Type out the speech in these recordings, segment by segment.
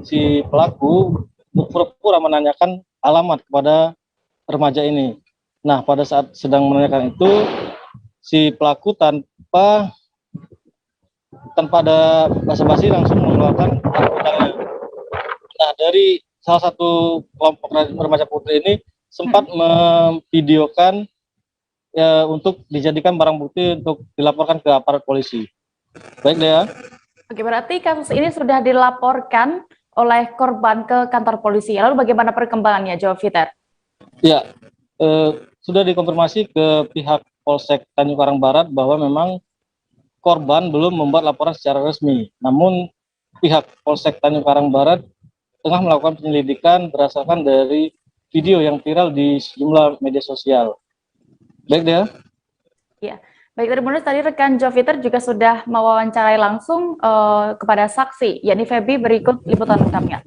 si pelaku pura-pura menanyakan alamat kepada remaja ini. Nah, pada saat sedang menanyakan itu, si pelaku tanpa ada basa-basi langsung mengeluarkan pedangnya. Nah, dari salah satu kelompok remaja putri ini sempat memvideokan ya, untuk dijadikan barang bukti untuk dilaporkan ke aparat polisi. Baik deh ya. Oke, berarti kasus ini sudah dilaporkan oleh korban ke kantor polisi. Lalu bagaimana perkembangannya, Joviter? Ya, sudah dikonfirmasi ke pihak Polsek Tanjung Karang Barat bahwa memang korban belum membuat laporan secara resmi. Namun pihak Polsek Tanjung Karang Barat tengah melakukan penyelidikan berdasarkan dari video yang viral di sejumlah media sosial. Baik deh. Ya, baik Tribuners, tadi rekan Joviter juga sudah mewawancarai langsung kepada saksi, yakni Feby. Berikut liputan lengkapnya.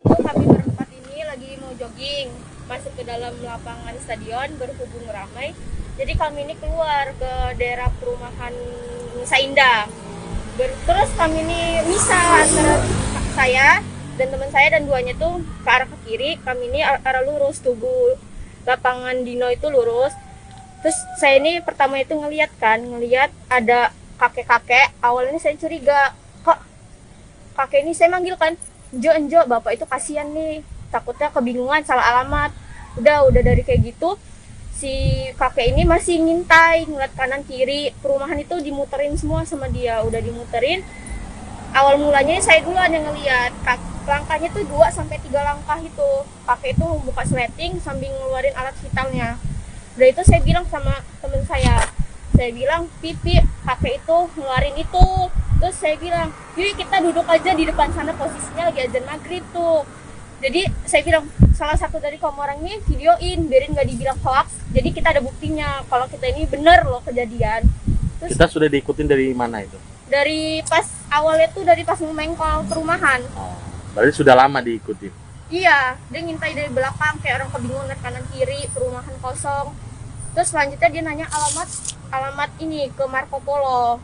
Kami berempat ini lagi mau jogging, masuk ke dalam lapangan stadion, berhubung ramai. Jadi kami ini keluar ke daerah perumahan Nusa Indah. Terus kami ini misah antara saya dan teman saya, dan duanya tuh ke arah ke kiri, kami ini arah lurus, tubuh lapangan Dino itu lurus. Terus saya ini pertama itu ngelihat ada kakek-kakek. Awalnya saya curiga, kok kakek ini, saya manggil kan, enjo bapak itu kasihan nih, takutnya kebingungan salah alamat. Udah dari kayak gitu si kakek ini masih ngintai, ngeliat kanan kiri, perumahan itu dimuterin semua sama dia, udah dimuterin. Awal mulanya saya duluan yang ngeliat, langkahnya tuh 2 sampai 3 langkah itu. Kakek itu buka sleting sambil ngeluarin alat vitalnya. Udah itu saya bilang sama temen saya bilang, pipi kakek itu ngeluarin itu. Terus saya bilang, yuk kita duduk aja di depan sana, posisinya lagi azan maghrib tuh. Jadi saya bilang, salah satu dari kamu orang ini videoin, biarin gak dibilang hoax. Jadi kita ada buktinya kalau kita ini bener loh kejadian. Terus kita sudah diikutin dari mana itu? Dari pas awalnya tuh dari pas mau mengkol perumahan. Oh, berarti sudah lama diikutin. Iya, dia ngintai dari belakang kayak orang kebingungan, kanan kiri, perumahan kosong. Terus selanjutnya dia nanya alamat ini ke Marco Polo.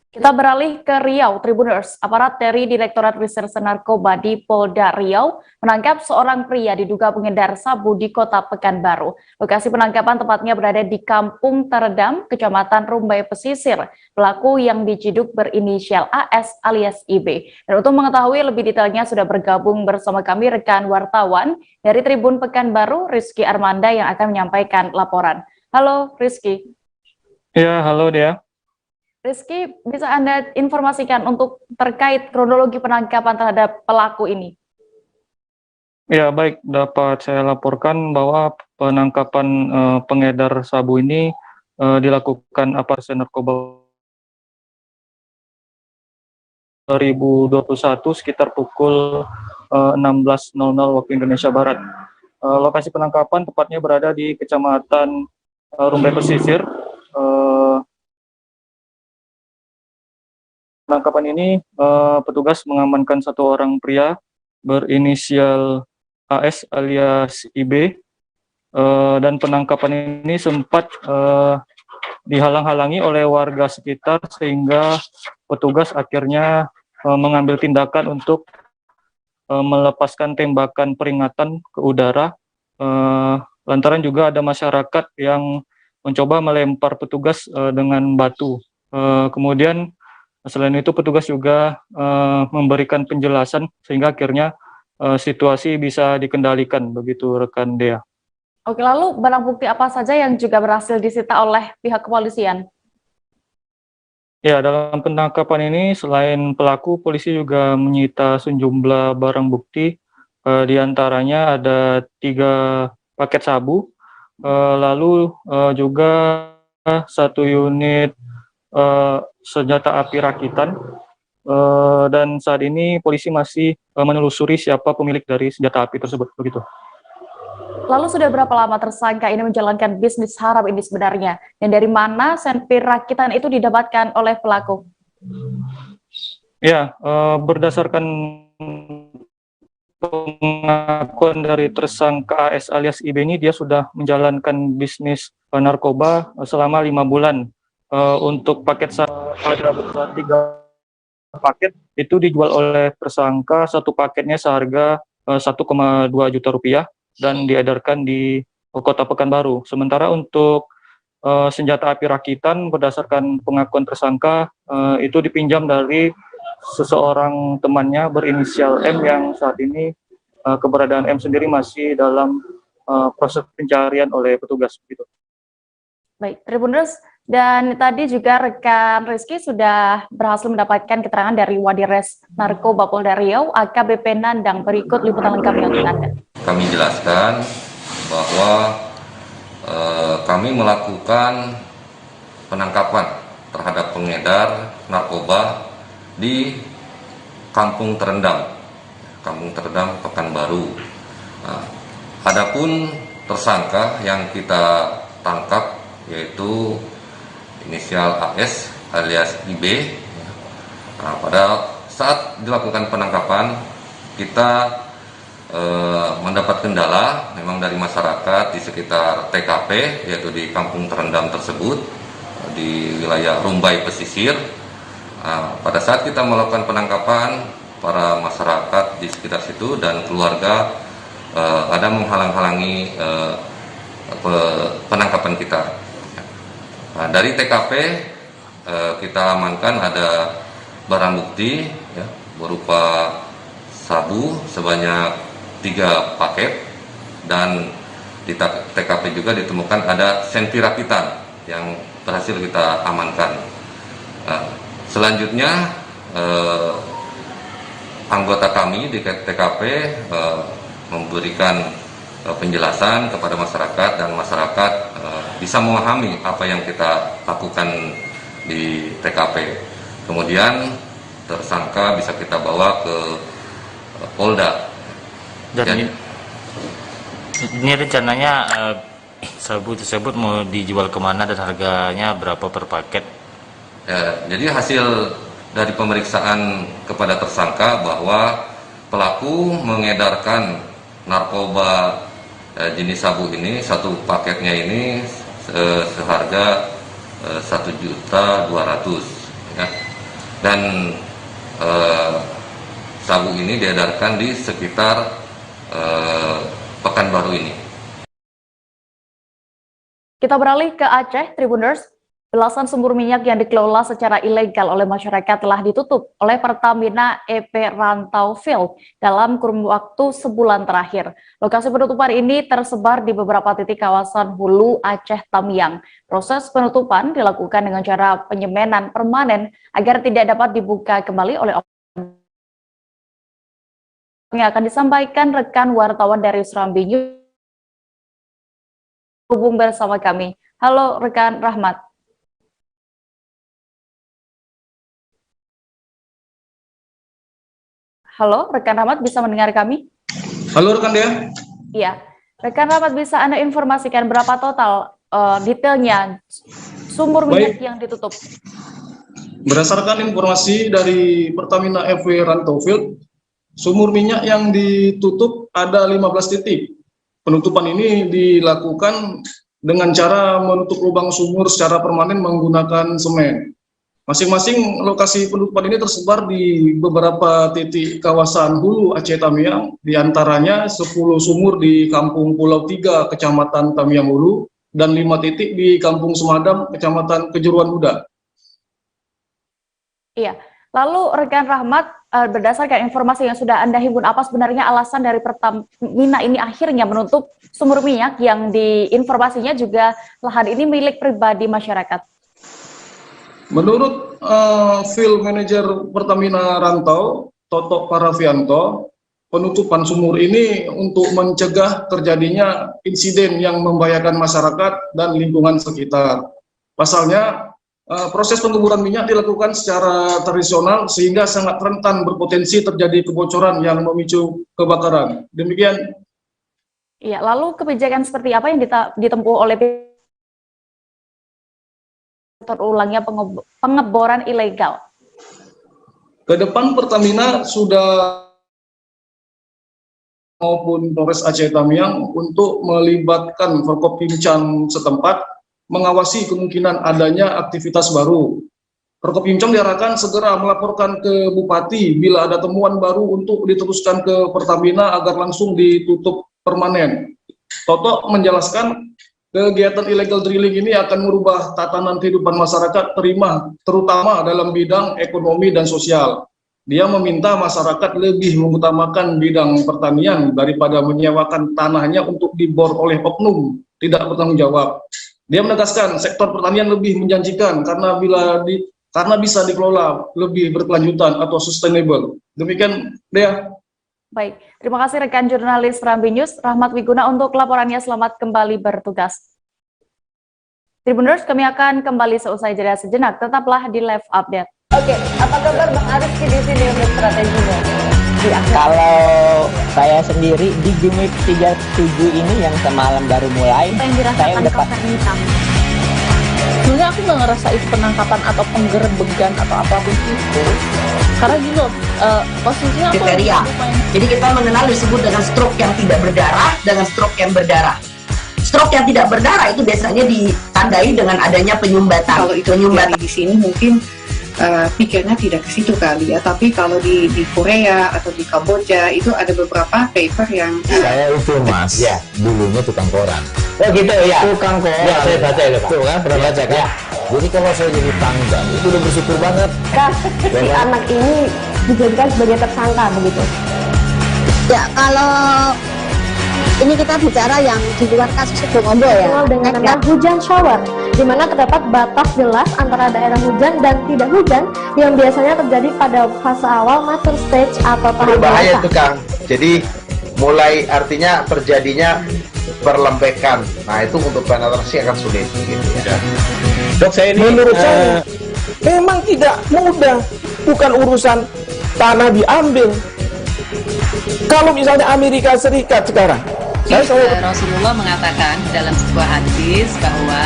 Kita beralih ke Riau, Tribuners. Aparat dari Direktorat Reserse Narkoba di Polda Riau menangkap seorang pria diduga pengedar sabu di Kota Pekanbaru. Lokasi penangkapan tepatnya berada di Kampung Teredam, Kecamatan Rumbai Pesisir. Pelaku yang diciduk berinisial AS alias IB. Dan untuk mengetahui lebih detailnya sudah bergabung bersama kami rekan wartawan dari Tribun Pekanbaru, Rizky Armanda, yang akan menyampaikan laporan. Halo Rizky. Ya, halo Dea. Rizky, bisa Anda informasikan untuk terkait kronologi penangkapan terhadap pelaku ini? Ya, baik, dapat saya laporkan bahwa penangkapan pengedar sabu ini dilakukan aparat narkoba 2021 sekitar pukul 16.00 waktu Indonesia Barat. Lokasi penangkapan tepatnya berada di Kecamatan Rumbai Pesisir. Penangkapan ini petugas mengamankan satu orang pria berinisial AS alias IB, dan penangkapan ini sempat dihalang-halangi oleh warga sekitar sehingga petugas akhirnya mengambil tindakan untuk melepaskan tembakan peringatan ke udara, lantaran juga ada masyarakat yang mencoba melempar petugas dengan batu. Kemudian selain itu petugas juga memberikan penjelasan sehingga akhirnya situasi bisa dikendalikan, begitu rekan Dea. Oke, lalu barang bukti apa saja yang juga berhasil disita oleh pihak kepolisian? Ya, dalam penangkapan ini selain pelaku, polisi juga menyita sejumlah barang bukti, diantaranya ada 3 paket sabu, lalu juga 1 unit senjata api rakitan, dan saat ini polisi masih menelusuri siapa pemilik dari senjata api tersebut, begitu. Lalu sudah berapa lama tersangka ini menjalankan bisnis haram ini sebenarnya? Dan dari mana senpi rakitan itu didapatkan oleh pelaku? Ya, berdasarkan pengakuan dari tersangka AS alias IB ini, dia sudah menjalankan bisnis narkoba selama 5 bulan. Untuk paket ada 3 paket itu dijual oleh tersangka, satu paketnya seharga 1,2 juta rupiah dan diedarkan di Kota Pekanbaru. Sementara untuk senjata api rakitan berdasarkan pengakuan tersangka itu dipinjam dari seseorang temannya berinisial M yang saat ini keberadaan M sendiri masih dalam proses pencarian oleh petugas. Gitu. Baik, Tribuners, dan tadi juga rekan Rizky sudah berhasil mendapatkan keterangan dari Wadires Narkoba Polda Riau, AKBP Nandang. Berikut liputan lengkapnya untuk Anda. Kami jelaskan bahwa kami melakukan penangkapan terhadap pengedar narkoba di Kampung Terendam, Pekanbaru. Nah, adapun tersangka yang kita tangkap yaitu inisial AS alias IB. Nah, pada saat dilakukan penangkapan kita mendapat kendala memang dari masyarakat di sekitar TKP yaitu di Kampung Terendam tersebut di wilayah Rumbai Pesisir. Nah, pada saat kita melakukan penangkapan, para masyarakat di sekitar situ dan keluarga ada menghalang-halangi penangkapan kita. Nah, dari TKP kita amankan ada barang bukti ya, berupa sabu sebanyak 3 paket dan di TKP juga ditemukan ada senti rakitan yang berhasil kita amankan. Nah, selanjutnya anggota kami di TKP memberikan penjelasan kepada masyarakat dan masyarakat bisa memahami apa yang kita lakukan di TKP. Kemudian tersangka bisa kita bawa ke Polda. Dan ini rencananya sabu tersebut mau dijual kemana dan harganya berapa per paket? Jadi hasil dari pemeriksaan kepada tersangka bahwa pelaku mengedarkan narkoba jenis sabu ini, satu paketnya ini seharga 1.200.000 ya. Dan sabu ini diedarkan di sekitar Pekanbaru ini. Kita beralih ke Aceh, Tribuners. Belasan sumur minyak yang dikelola secara ilegal oleh masyarakat telah ditutup oleh Pertamina EP Rantau Field dalam kurun waktu sebulan terakhir. Lokasi penutupan ini tersebar di beberapa titik kawasan hulu Aceh Tamiang. Proses penutupan dilakukan dengan cara penyemenan permanen agar tidak dapat dibuka kembali oleh yang akan disampaikan rekan wartawan dari Serambi News. Hubung bersama kami. Halo rekan Rahmat. Halo rekan Rahmat, bisa mendengar kami? Halo rekan Dea. Iya. Rekan Rahmat, bisa Anda informasikan berapa total detailnya sumur minyak yang ditutup? Berdasarkan informasi dari Pertamina FW Rantau Field, sumur minyak yang ditutup ada 15 titik. Penutupan ini dilakukan dengan cara menutup lubang sumur secara permanen menggunakan semen. Masing-masing lokasi penutupan ini tersebar di beberapa titik kawasan hulu Aceh Tamiang, diantaranya 10 sumur di Kampung Pulau 3, Kecamatan Tamiang Hulu, dan 5 titik di Kampung Semadam, Kecamatan Kejuruan Muda. Iya. Lalu rekan Rahmat, berdasarkan informasi yang sudah Anda himpun, apa sebenarnya alasan dari Pertamina ini akhirnya menutup sumur minyak yang diinformasinya juga lahan ini milik pribadi masyarakat? Menurut Field Manager Pertamina Rantau, Toto Paravianto, penutupan sumur ini untuk mencegah terjadinya insiden yang membahayakan masyarakat dan lingkungan sekitar. Pasalnya, proses pengeboran minyak dilakukan secara tradisional sehingga sangat rentan berpotensi terjadi kebocoran yang memicu kebakaran. Demikian. Iya, lalu kebijakan seperti apa yang ditempuh oleh terulangnya pengeboran ilegal? Ke depan Pertamina sudah maupun Polres Aceh Tamiang untuk melibatkan Forkopimcam setempat mengawasi kemungkinan adanya aktivitas baru. Prokopimcam diarahkan segera melaporkan ke Bupati bila ada temuan baru untuk diteruskan ke Pertamina agar langsung ditutup permanen. Toto menjelaskan kegiatan illegal drilling ini akan merubah tatanan kehidupan masyarakat terutama dalam bidang ekonomi dan sosial. Dia meminta masyarakat lebih mengutamakan bidang pertanian daripada menyewakan tanahnya untuk dibor oleh oknum tidak bertanggung jawab. Dia menegaskan sektor pertanian lebih menjanjikan karena bisa dikelola lebih berkelanjutan atau sustainable. Demikian, Dea. Baik, terima kasih rekan jurnalis Rambi News, Rahmat Wiguna untuk laporannya. Selamat kembali bertugas. Tribuners, kami akan kembali seusai jeda sejenak. Tetaplah di Live Update. Oke, apa kabar Bang Arif di sini untuk strateginya? Kalau saya sendiri di Gimik 37 ini yang semalam baru mulai, saya udah hitam. Sebenarnya aku nggak ngerasa itu penangkapan atau penggerbegan atau apapun itu. Karena gini loh, posisinya aku kriteria. Jadi kita mengenal disebut dengan stroke yang tidak berdarah dengan stroke yang berdarah. Stroke yang tidak berdarah itu biasanya ditandai dengan adanya penyumbatan. Kalau itu penyumbatan di sini mungkin pikirnya tidak ke situ kali ya, tapi kalau di Korea atau di Kamboja itu ada beberapa paper yang saya itu mas, ya dulunya tukang koran. Oh gitu ya, Tukang koran. ya saya baca ya Pak. Tuh kan pernah baca kan? Ya. Jadi kalau saya jadi pangdam itu udah bersyukur banget. si anak ini dijadikan sebagai tersangka begitu. Ya kalau ini kita bicara yang di luar kasus itu ngobrol ya. Dengan nama hujan shower, di mana terdapat batas jelas antara daerah hujan dan tidak hujan yang biasanya terjadi pada fase awal mature stage atau tahap bahaya basah. itu Kang. Jadi mulai artinya terjadinya perlembekan. Nah itu untuk penetrasi akan sulit gitu ya. Dok saya ini menurut saya memang tidak mudah, bukan urusan tanah diambil. Kalau misalnya Amerika Serikat sekarang, Rasulullah mengatakan dalam sebuah hadis bahwa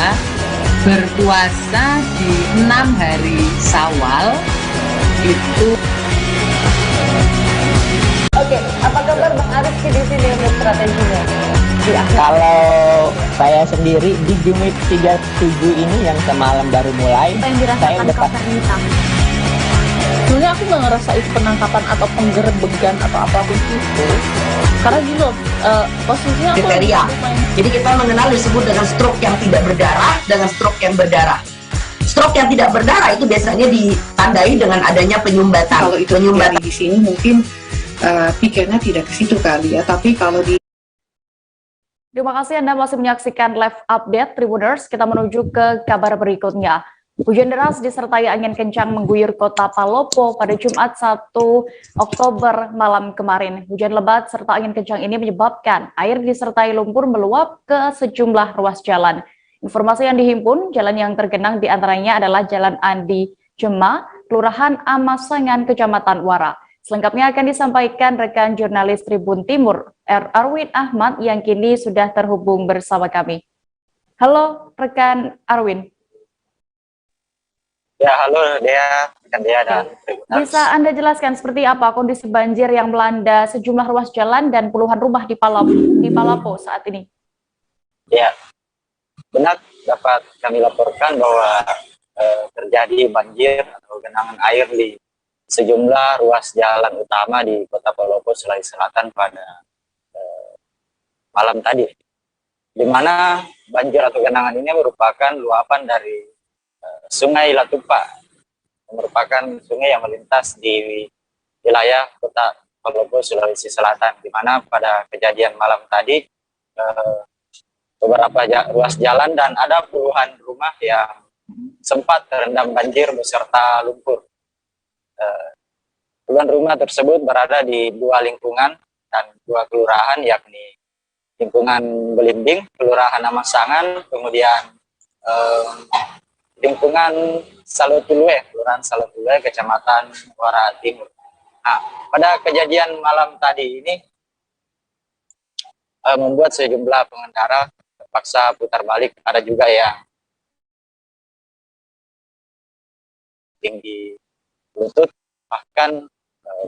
berpuasa di 6 hari Syawal itu. Oke, apa kabar Bang Arif di sini untuk strateginya? Kalau saya sendiri di Gimik 37 ini yang semalam baru mulai, saya udah hitam. Sebenarnya aku nggak ngerasa itu penangkapan atau penggerbegan atau apapun itu. Karena gini loh, posisinya aku kriteria. Jadi kita mengenal disebut dengan stroke yang tidak berdarah dengan stroke yang berdarah. Stroke yang tidak berdarah itu biasanya ditandai dengan adanya penyumbatan. Kalau itu penyumbatan di sini mungkin pikirnya tidak ke situ kali ya, tapi kalau di Terima kasih Anda masih menyaksikan Live Update Tribuners. Kita menuju ke kabar berikutnya. Hujan deras disertai angin kencang mengguyur kota Palopo pada Jumat 1 Oktober malam kemarin. Hujan lebat serta angin kencang ini menyebabkan air disertai lumpur meluap ke sejumlah ruas jalan. Informasi yang dihimpun, jalan yang tergenang diantaranya adalah Jalan Andi Jema, Kelurahan Amasangan, Kecamatan Wara. Selengkapnya akan disampaikan rekan jurnalis Tribun Timur, Arwin Ahmad, yang kini sudah terhubung bersama kami. Halo rekan Arwin. Ya, halo Dea, rekan Dea dan Tribuners. Bisa Anda jelaskan seperti apa kondisi banjir yang melanda sejumlah ruas jalan dan puluhan rumah di Palapo saat ini? Ya, benar dapat kami laporkan bahwa terjadi banjir atau genangan air di sejumlah ruas jalan utama di Kota Palopo, Sulawesi Selatan pada malam tadi, di mana banjir atau genangan ini merupakan luapan dari Sungai Latupa, merupakan sungai yang melintas di wilayah Kota Palopo, Sulawesi Selatan, di mana pada kejadian malam tadi beberapa ruas jalan dan ada puluhan rumah yang sempat terendam banjir beserta lumpur. Puluhan rumah tersebut berada di dua lingkungan dan dua kelurahan, yakni lingkungan Belimbing, Kelurahan Amasangan, kemudian lingkungan Salotulue, Kelurahan Salotulue, Kecamatan Wara Timur. Nah, pada kejadian malam tadi ini membuat sejumlah pengendara terpaksa putar balik. Ada juga yang tinggi lutut, bahkan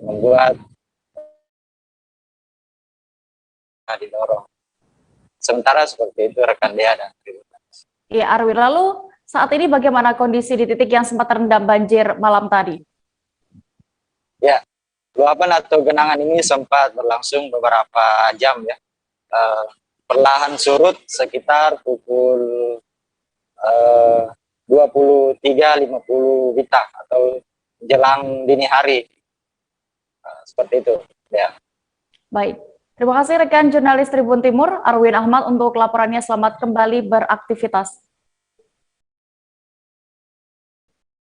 membuat didorong. Sementara seperti itu rekan Dea dan Tribuners. Ya Arwin, lalu saat ini bagaimana kondisi di titik yang sempat terendam banjir malam tadi? Ya, luapan atau genangan ini sempat berlangsung beberapa jam ya. Perlahan surut sekitar pukul 23.50 WITA atau jelang dini hari. Seperti itu ya. Baik, terima kasih rekan jurnalis Tribun Timur Arwin Ahmad untuk laporannya. Selamat kembali beraktivitas.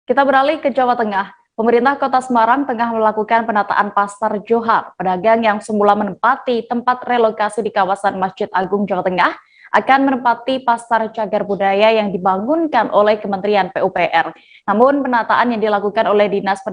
Kita beralih ke Jawa Tengah. Pemerintah Kota Semarang tengah melakukan penataan Pasar Johar. Pedagang yang semula menempati tempat relokasi di kawasan Masjid Agung Jawa Tengah akan menempati Pasar Cagar Budaya yang dibangunkan oleh Kementerian PUPR. Namun penataan yang dilakukan oleh Dinas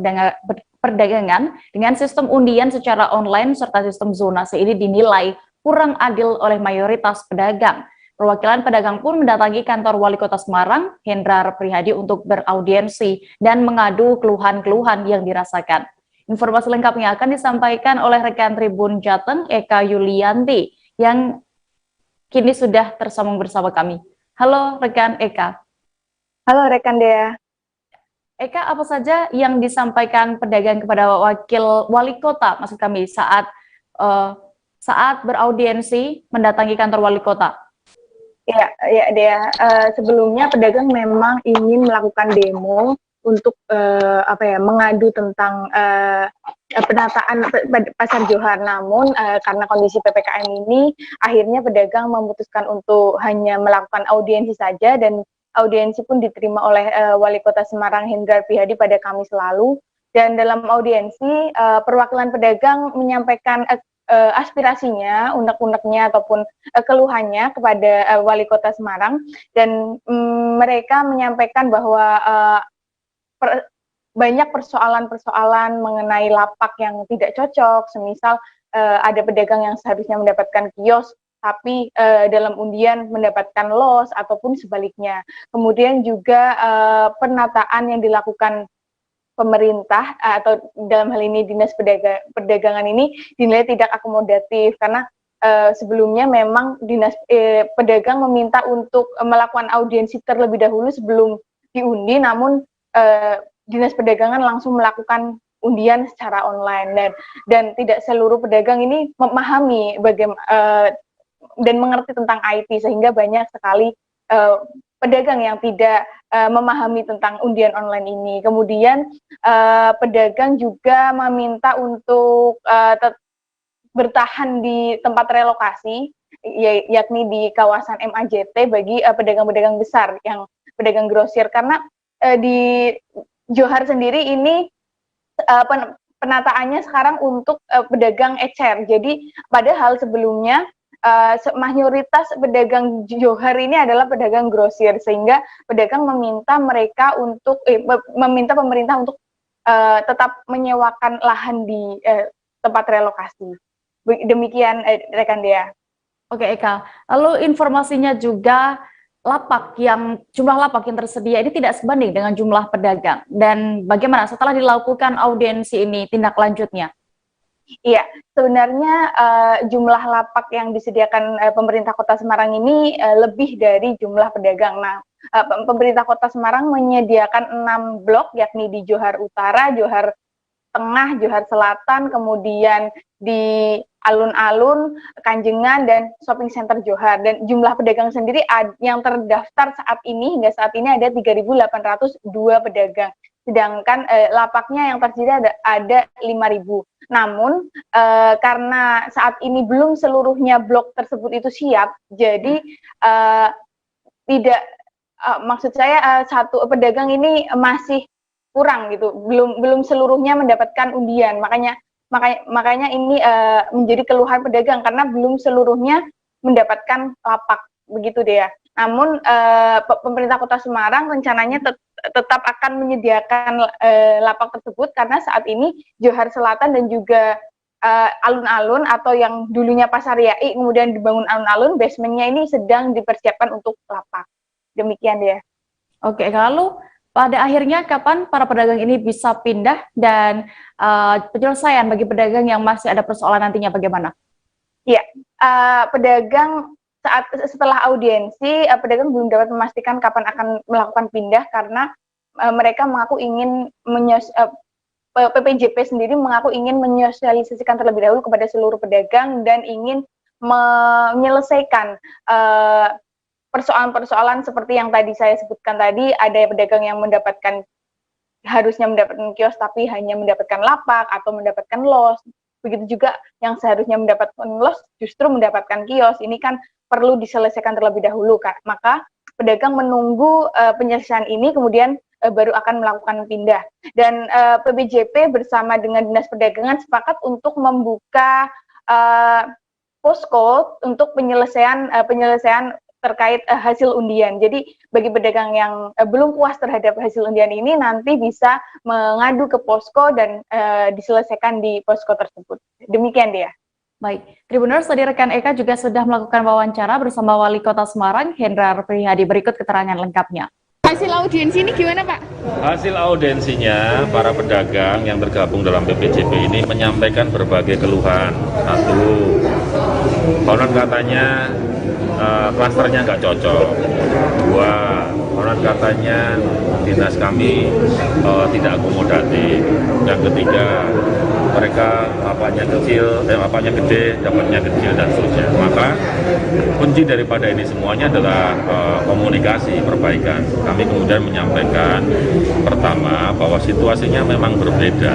Perdagangan dengan sistem undian secara online serta sistem zonasi ini dinilai kurang adil oleh mayoritas pedagang. Perwakilan pedagang pun mendatangi kantor Wali Kota Semarang, Hendrar Prihadi, untuk beraudiensi dan mengadu keluhan-keluhan yang dirasakan. Informasi lengkapnya akan disampaikan oleh rekan Tribun Jateng, Eka Yulianti, yang kini sudah tersambung bersama kami. Halo rekan Eka. Halo rekan Dea. Eka, apa saja yang disampaikan pedagang kepada Wakil Wali Kota, maksud kami, saat beraudiensi mendatangi kantor Wali Kota? Ya Dea. Sebelumnya pedagang memang ingin melakukan demo untuk mengadu tentang penataan Pasar Johar. Namun karena kondisi PPKM ini, akhirnya pedagang memutuskan untuk hanya melakukan audiensi saja, dan audiensi pun diterima oleh Wali Kota Semarang Hendrar Prihadi pada Kamis lalu. Dan dalam audiensi, perwakilan pedagang menyampaikan aspirasinya, unek-uneknya ataupun keluhannya kepada Wali Kota Semarang, dan mereka menyampaikan bahwa banyak persoalan-persoalan mengenai lapak yang tidak cocok, semisal ada pedagang yang seharusnya mendapatkan kios tapi dalam undian mendapatkan los ataupun sebaliknya. Kemudian juga penataan yang dilakukan pemerintah atau dalam hal ini Dinas Perdagangan ini dinilai tidak akomodatif, karena sebelumnya memang Dinas Pedagang meminta untuk melakukan audiensi terlebih dahulu sebelum diundi, namun Dinas Perdagangan langsung melakukan undian secara online, dan tidak seluruh pedagang ini memahami dan mengerti tentang IT, sehingga banyak sekali pedagang yang tidak memahami tentang undian online ini. Kemudian pedagang juga meminta untuk bertahan di tempat relokasi, yakni di kawasan MAJT bagi pedagang-pedagang besar yang pedagang grosir, karena di Johar sendiri ini penataannya sekarang untuk pedagang ecer. Jadi padahal sebelumnya mayoritas pedagang Johar ini adalah pedagang grosir, sehingga pedagang meminta pemerintah untuk tetap menyewakan lahan di tempat relokasi. Demikian rekan Dea. Oke Eka, lalu informasinya juga jumlah lapak yang tersedia ini tidak sebanding dengan jumlah pedagang, dan bagaimana setelah dilakukan audiensi ini tindak lanjutnya? Iya, sebenarnya jumlah lapak yang disediakan pemerintah Kota Semarang ini lebih dari jumlah pedagang. Nah, pemerintah Kota Semarang menyediakan 6 blok, yakni di Johar Utara, Johar Tengah, Johar Selatan, kemudian di Alun-Alun, Kanjengan, dan Shopping Center Johar. Dan jumlah pedagang sendiri yang terdaftar hingga saat ini ada 3.802 pedagang. Sedangkan lapaknya yang tersedia ada 5.000. Namun karena saat ini belum seluruhnya blok tersebut itu siap, jadi maksud saya satu pedagang ini masih kurang gitu, belum seluruhnya mendapatkan undian. Makanya ini menjadi keluhan pedagang karena belum seluruhnya mendapatkan lapak, begitu deh ya. Namun pemerintah Kota Semarang rencananya tetap akan menyediakan lapak tersebut, karena saat ini Johar Selatan dan juga alun-alun atau yang dulunya Pasar Yai kemudian dibangun alun-alun, basementnya ini sedang dipersiapkan untuk lapak. Demikian dia. Oke, lalu pada akhirnya kapan para pedagang ini bisa pindah, dan penyelesaian bagi pedagang yang masih ada persoalan nantinya bagaimana? Iya, pedagang setelah audiensi, pedagang belum dapat memastikan kapan akan melakukan pindah karena mereka mengaku ingin PPJP sendiri mengaku ingin menyosialisasikan terlebih dahulu kepada seluruh pedagang dan ingin menyelesaikan persoalan-persoalan seperti yang tadi saya sebutkan tadi. Ada pedagang yang harusnya mendapatkan kios tapi hanya mendapatkan lapak atau mendapatkan los. Begitu juga yang seharusnya mendapatkan los justru mendapatkan kios. Ini kan perlu diselesaikan terlebih dahulu, Kak. Maka pedagang menunggu penyelesaian ini kemudian baru akan melakukan pindah. Dan PPJP bersama dengan Dinas Perdagangan sepakat untuk membuka posko untuk penyelesaian terkait hasil undian. Jadi bagi pedagang yang belum puas terhadap hasil undian ini nanti bisa mengadu ke posko dan diselesaikan di posko tersebut. Demikian dia. Baik, Tribuners, tadi rekan Eka juga sudah melakukan wawancara bersama Wali Kota Semarang, Hendrar Prihadi. Berikut keterangan lengkapnya. Hasil audiensi ini gimana, Pak? Hasil audiensinya, para pedagang yang tergabung dalam PPJP ini menyampaikan berbagai keluhan. Satu, konon katanya klasternya nggak cocok. Dua, konon katanya dinas kami tidak akomodatif. Yang ketiga, mereka lapaknya gede, dapatnya kecil dan seterusnya. Maka kunci daripada ini semuanya adalah komunikasi, perbaikan. Kami kemudian menyampaikan pertama bahwa situasinya memang berbeda.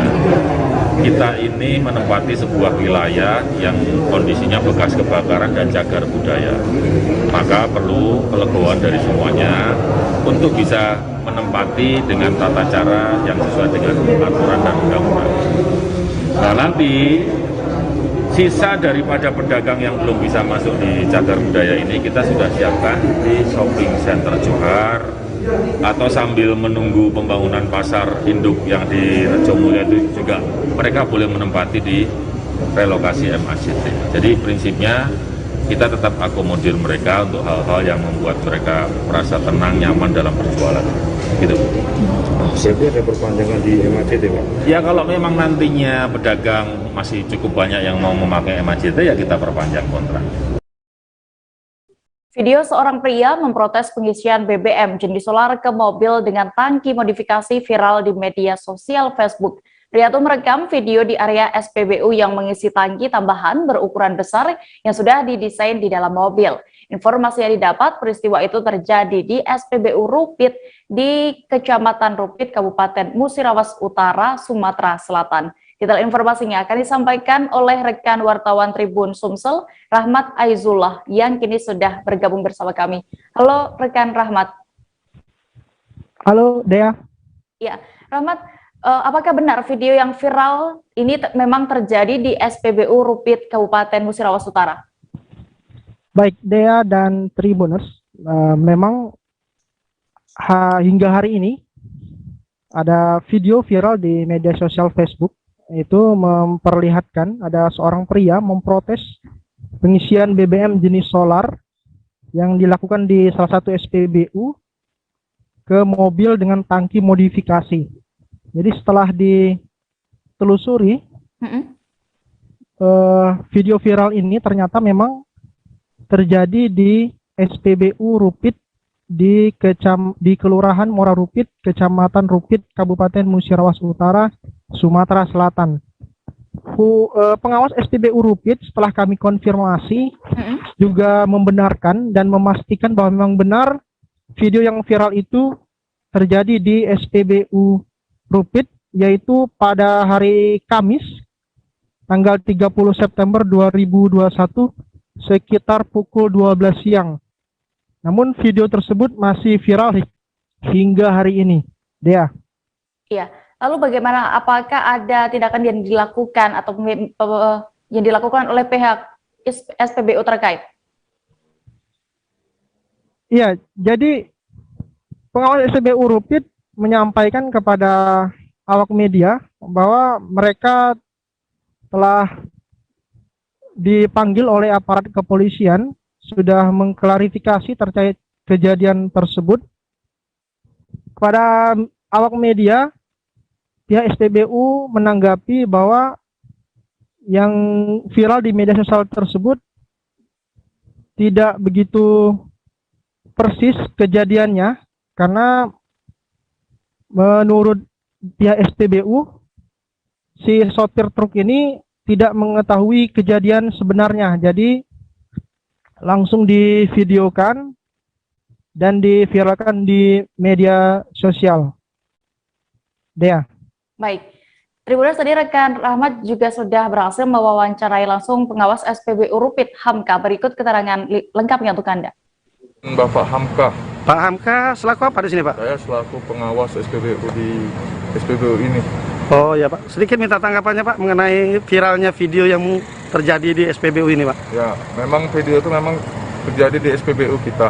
Kita ini menempati sebuah wilayah yang kondisinya bekas kebakaran dan cagar budaya. Maka perlu kelegoan dari semuanya untuk bisa menempati dengan tata cara yang sesuai dengan aturan dan undang-undang. Nah, nanti sisa daripada pedagang yang belum bisa masuk di cagar budaya ini kita sudah siapkan di shopping center Johar, atau sambil menunggu pembangunan pasar induk yang di Rejomulya itu juga mereka boleh menempati di relokasi MACT. Jadi prinsipnya kita tetap akomodir mereka untuk hal-hal yang membuat mereka merasa tenang, nyaman dalam berjualan. Gitu. Berarti ada perpanjangan di MACT, Pak? Ya kalau memang nantinya pedagang masih cukup banyak yang mau memakai MACT, ya kita perpanjang kontrak. Video seorang pria memprotes pengisian BBM jenis solar ke mobil dengan tangki modifikasi viral di media sosial Facebook. Pria itu merekam video di area SPBU yang mengisi tangki tambahan berukuran besar yang sudah didesain di dalam mobil. Informasi yang didapat, peristiwa itu terjadi di SPBU Rupit di Kecamatan Rupit, Kabupaten Musirawas Utara, Sumatera Selatan. Detail informasinya akan disampaikan oleh rekan wartawan Tribun Sumsel, Rahmat Aizullah, yang kini sudah bergabung bersama kami. Halo rekan Rahmat. Halo Dea. Ya, Rahmat, apakah benar video yang viral ini memang terjadi di SPBU Rupit, Kabupaten Musirawas Utara? Baik Dea dan Tribuners, memang hingga hari ini ada video viral di media sosial Facebook, itu memperlihatkan ada seorang pria memprotes pengisian BBM jenis solar yang dilakukan di salah satu SPBU ke mobil dengan tangki modifikasi. Jadi setelah ditelusuri, video viral ini ternyata memang terjadi di SPBU Rupit di Kelurahan Muara Rupit, Kecamatan Rupit, Kabupaten Musirawas Utara, Sumatera Selatan. Pengawas SPBU Rupit setelah kami konfirmasi juga membenarkan dan memastikan bahwa memang benar video yang viral itu terjadi di SPBU Rupit, yaitu pada hari Kamis tanggal 30 September 2021 sekitar pukul 12 siang. Namun video tersebut masih viral hingga hari ini. Dea. Iya. Lalu bagaimana, apakah ada tindakan yang dilakukan atau yang dilakukan oleh pihak SPBU terkait? Iya, jadi pengawas SPBU Rupit menyampaikan kepada awak media bahwa mereka telah dipanggil oleh aparat kepolisian, sudah mengklarifikasi terkait kejadian tersebut. Kepada awak media, pihak SPBU menanggapi bahwa yang viral di media sosial tersebut tidak begitu persis kejadiannya karena menurut pihak SPBU si sopir truk ini tidak mengetahui kejadian sebenarnya, jadi langsung divideokan dan diviralkan di media sosial. Dea. Baik. Tribuners, tadi rekan Rahmat juga sudah berhasil mewawancarai langsung pengawas SPBU Rupit Hamka. Berikut keterangan lengkapnya untuk Anda. Bapak Hamka. Pak Hamka selaku apa di sini, Pak? Saya selaku pengawas SPBU di SPBU ini. Oh ya, Pak. Sedikit minta tanggapannya, Pak, mengenai viralnya video yang terjadi di SPBU ini, Pak. Ya, memang video itu memang terjadi di SPBU kita.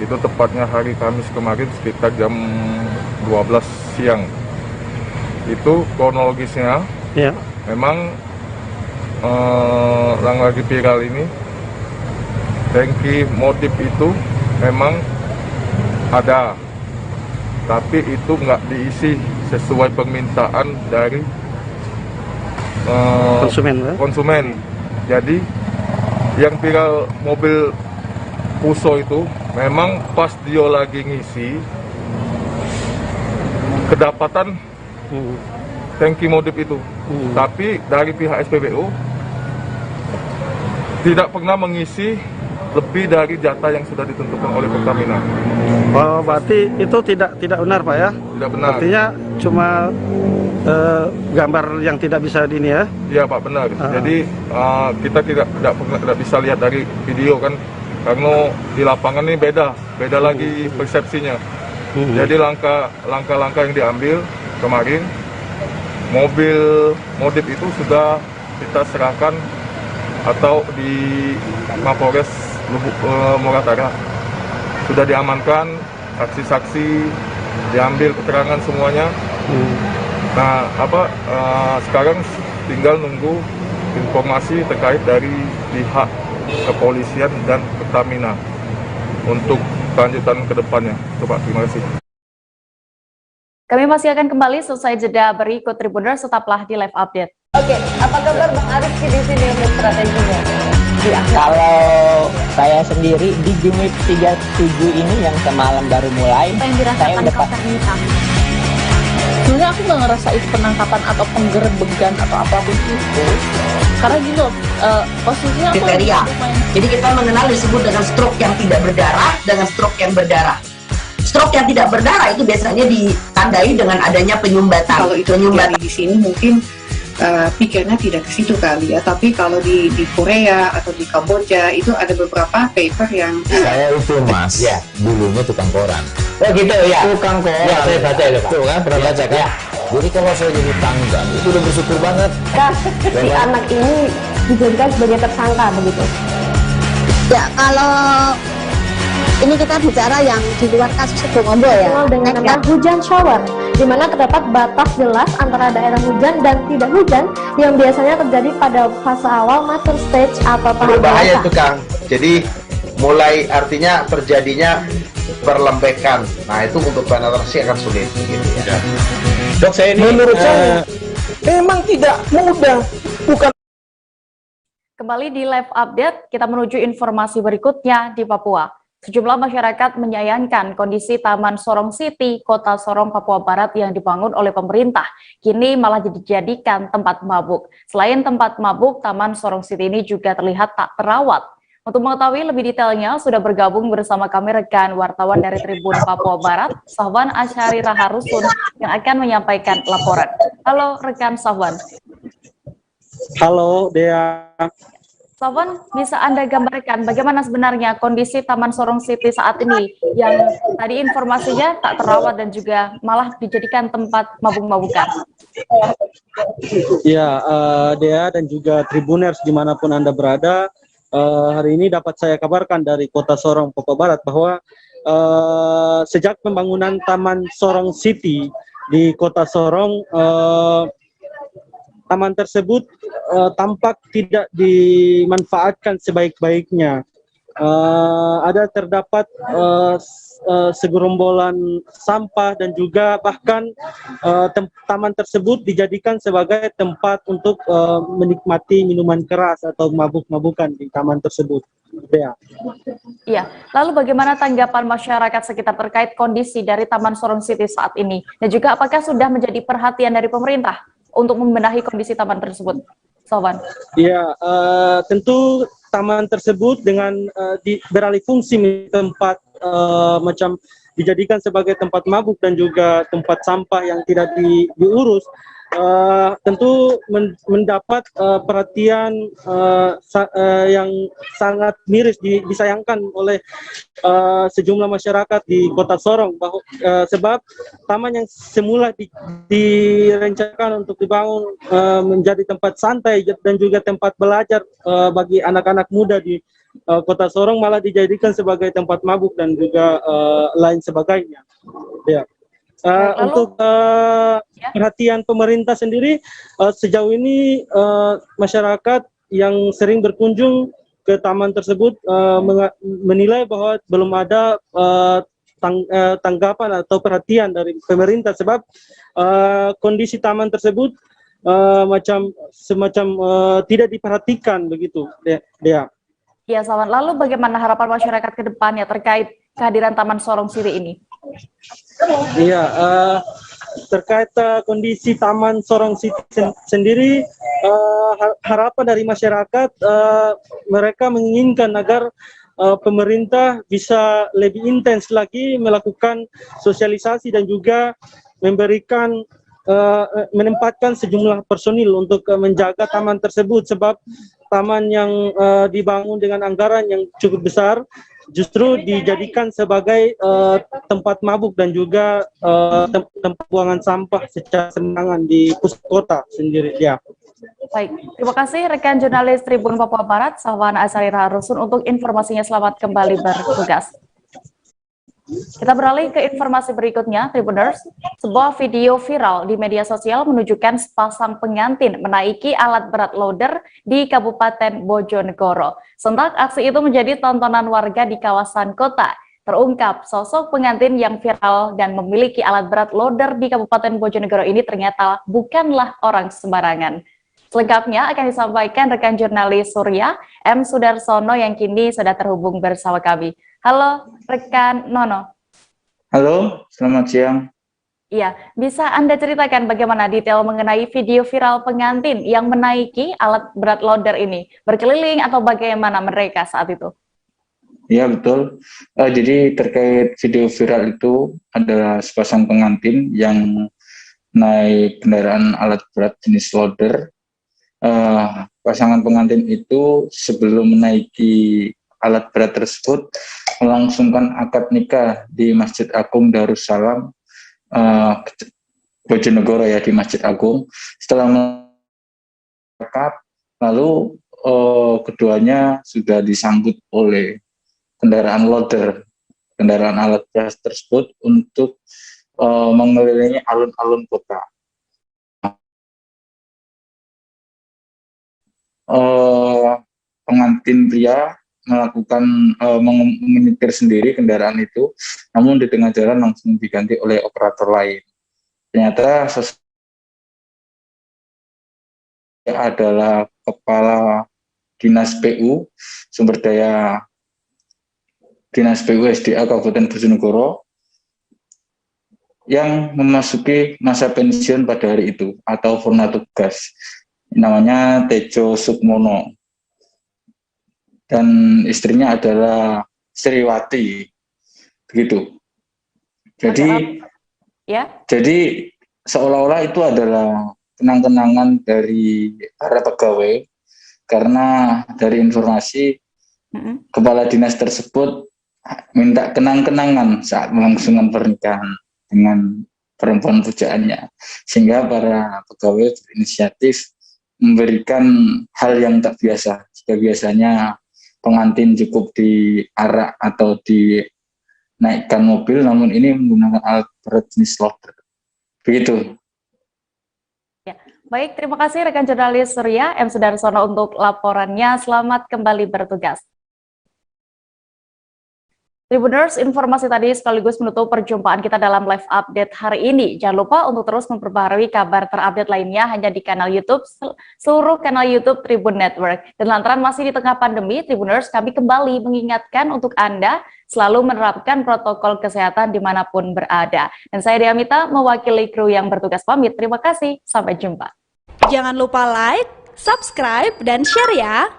Itu tepatnya hari Kamis kemarin sekitar jam 12 siang. Itu kronologisnya, ya. Memang yang lagi viral ini, tangki motif itu memang ada, tapi itu nggak diisi sesuai permintaan dari konsumen. Jadi yang viral mobil Puso itu memang pas dia lagi ngisi kedapatan tangki modif itu, tapi dari pihak SPBU tidak pernah mengisi lebih dari jatah yang sudah ditentukan oleh Pertamina. Oh, berarti itu tidak benar, Pak, ya? Tidak benar. Artinya cuma gambar yang tidak bisa ini, ya? Iya, Pak, benar. Jadi kita tidak bisa lihat dari video kan, karena di lapangan ini beda lagi persepsinya. Jadi langkah-langkah yang diambil kemarin, mobil modif itu sudah kita serahkan atau di Mapores Moratara sudah diamankan, saksi-saksi diambil keterangan semuanya. Nah, sekarang tinggal nunggu informasi terkait dari pihak kepolisian dan Pertamina untuk kelanjutan ke depannya. Coba, terima kasih. Kami masih akan kembali selesai jeda berikut Tribuners, tetaplah di live update. Oke, apa kabar Bang Arif di sini untuk strateginya? Ya, kalau saya sendiri di unit 37 ini yang semalam baru mulai, saya udah sebenarnya aku nggak ngerasa itu penangkapan atau penggerbegan atau apapun itu, karena gitu posisinya kriteria. Jadi kita mengenal disebut dengan stroke yang tidak berdarah dengan stroke yang berdarah. Stroke yang tidak berdarah itu biasanya ditandai dengan adanya penyumbatan. Kalau itu terjadi di sini mungkin pikirnya tidak ke situ kali ya, tapi kalau di Korea atau di Kamboja itu ada beberapa paper yang saya itu Mas, ya, dulunya tukang koran. Oh gitu ya. Tukang koran. Ya, saya baca itu, Pak. Tuh kan, pernah baca kan? Ya. Jadi kalau saya jadi tanggal itu udah bersyukur banget. Si anak ini dijadikan sebagai tersangka begitu. Ya, kalau ini kita bicara yang di luar kasus Sebongombo ya. Dengan nama hujan shower, di mana terdapat batas jelas antara daerah hujan dan tidak hujan yang biasanya terjadi pada fase awal master stage atau tahap berbahaya dewasa. itu, Kang. Jadi mulai artinya terjadinya perlembekan. Nah, itu untuk penetrasi akan sulit gitu ya. Dok, saya ini menurut saya memang tidak mudah, bukan. Kembali di live update, kita menuju informasi berikutnya di Papua. Sejumlah masyarakat menyayangkan kondisi Taman Sorong City, Kota Sorong, Papua Barat yang dibangun oleh pemerintah. Kini malah dijadikan tempat mabuk. Selain tempat mabuk, Taman Sorong City ini juga terlihat tak terawat. Untuk mengetahui lebih detailnya, sudah bergabung bersama kami rekan wartawan dari Tribun Papua Barat, Sahwan Asyari Raharusun, yang akan menyampaikan laporan. Halo rekan Sahwan. Halo Dea. Sahwan, bisa Anda gambarkan bagaimana sebenarnya kondisi Taman Sorong City saat ini yang tadi informasinya tak terawat dan juga malah dijadikan tempat mabuk-mabukan? Ya, Dea dan juga Tribuners dimanapun Anda berada, hari ini dapat saya kabarkan dari Kota Sorong, Papua Barat bahwa sejak pembangunan Taman Sorong City di Kota Sorong, taman tersebut tampak tidak dimanfaatkan sebaik-baiknya. ada terdapat segerombolan sampah dan juga bahkan taman tersebut dijadikan sebagai tempat untuk menikmati minuman keras atau mabuk-mabukan di taman tersebut. Iya, lalu bagaimana tanggapan masyarakat sekitar terkait kondisi dari Taman Sorong City saat ini? Dan juga apakah sudah menjadi perhatian dari pemerintah untuk membenahi kondisi taman tersebut? Sowan. Ya, tentu taman tersebut dengan beralih fungsi menjadi tempat macam dijadikan sebagai tempat mabuk dan juga tempat sampah yang tidak diurus, tentu mendapat perhatian yang sangat miris disayangkan oleh sejumlah masyarakat di Kota Sorong, sebab taman yang semula direncanakan untuk dibangun menjadi tempat santai dan juga tempat belajar bagi anak-anak muda di Kota Sorong malah dijadikan sebagai tempat mabuk dan juga lain sebagainya. Ya. Untuk perhatian pemerintah sendiri, sejauh ini masyarakat yang sering berkunjung ke taman tersebut menilai bahwa belum ada tanggapan atau perhatian dari pemerintah, sebab kondisi taman tersebut semacam tidak diperhatikan begitu, Dea. Ya, Sawan. Lalu bagaimana harapan masyarakat ke depannya terkait kehadiran Taman Sorong City ini? Iya, terkait kondisi Taman Sorong City sendiri, harapan dari masyarakat, mereka menginginkan agar pemerintah bisa lebih intens lagi melakukan sosialisasi dan juga menempatkan sejumlah personil untuk menjaga taman tersebut, sebab taman yang dibangun dengan anggaran yang cukup besar justru dijadikan sebagai tempat mabuk dan juga tempat buangan sampah secara sembarangan di pusat kota sendiri. Ya. Baik, terima kasih rekan jurnalis Tribun Papua Barat, Sawan Azarira Rusun untuk informasinya. Selamat kembali bertugas. Kita beralih ke informasi berikutnya, Tribuners. Sebuah video viral di media sosial menunjukkan sepasang pengantin menaiki alat berat loader di Kabupaten Bojonegoro. Sontak aksi itu menjadi tontonan warga di kawasan kota. Terungkap sosok pengantin yang viral dan memiliki alat berat loader di Kabupaten Bojonegoro ini ternyata bukanlah orang sembarangan. Selengkapnya akan disampaikan rekan jurnalis Surya M. Sudarsono yang kini sudah terhubung bersama kami. Halo, rekan Nono. Halo, selamat siang. Iya, bisa Anda ceritakan bagaimana detail mengenai video viral pengantin yang menaiki alat berat loader ini? Berkeliling atau bagaimana mereka saat itu? Iya, betul. Jadi terkait video viral itu adalah sepasang pengantin yang naik kendaraan alat berat jenis loader. Pasangan pengantin itu sebelum menaiki alat berat tersebut melangsungkan akad nikah di Masjid Agung Darussalam Bojonegoro, ya, di Masjid Agung. Setelah akad, lalu keduanya sudah disambut oleh kendaraan loader, kendaraan alat berat tersebut untuk mengelilingi alun-alun kota. Pengantin pria melakukan menyetir sendiri kendaraan itu, namun di tengah jalan langsung diganti oleh operator lain. Ternyata adalah Kepala Dinas PU Sumber Daya Dinas PU SDA Kabupaten Bojonegoro yang memasuki masa pensiun pada hari itu atau purna tugas. Namanya Tejo Sukmono. Dan istrinya adalah Sriwati, begitu. Jadi seolah-olah itu adalah kenang-kenangan dari para pegawai, karena dari informasi kepala dinas tersebut minta kenang-kenangan saat melangsungkan pernikahan dengan perempuan pujaannya, sehingga para pegawai berinisiatif memberikan hal yang tak biasa. Jika biasanya pengantin cukup diarak atau dinaikkan mobil, namun ini menggunakan alat berat jenis loader. Begitu. Ya, baik, terima kasih rekan jurnalis Surya M. Sudarsono untuk laporannya. Selamat kembali bertugas. Tribuners, informasi tadi sekaligus menutup perjumpaan kita dalam live update hari ini. Jangan lupa untuk terus memperbaharui kabar terupdate lainnya hanya di kanal YouTube, seluruh kanal YouTube Tribun Network. Dan lantaran masih di tengah pandemi, Tribuners, kami kembali mengingatkan untuk Anda selalu menerapkan protokol kesehatan dimanapun berada. Dan saya Diamita mewakili kru yang bertugas pamit. Terima kasih, sampai jumpa. Jangan lupa like, subscribe, dan share ya!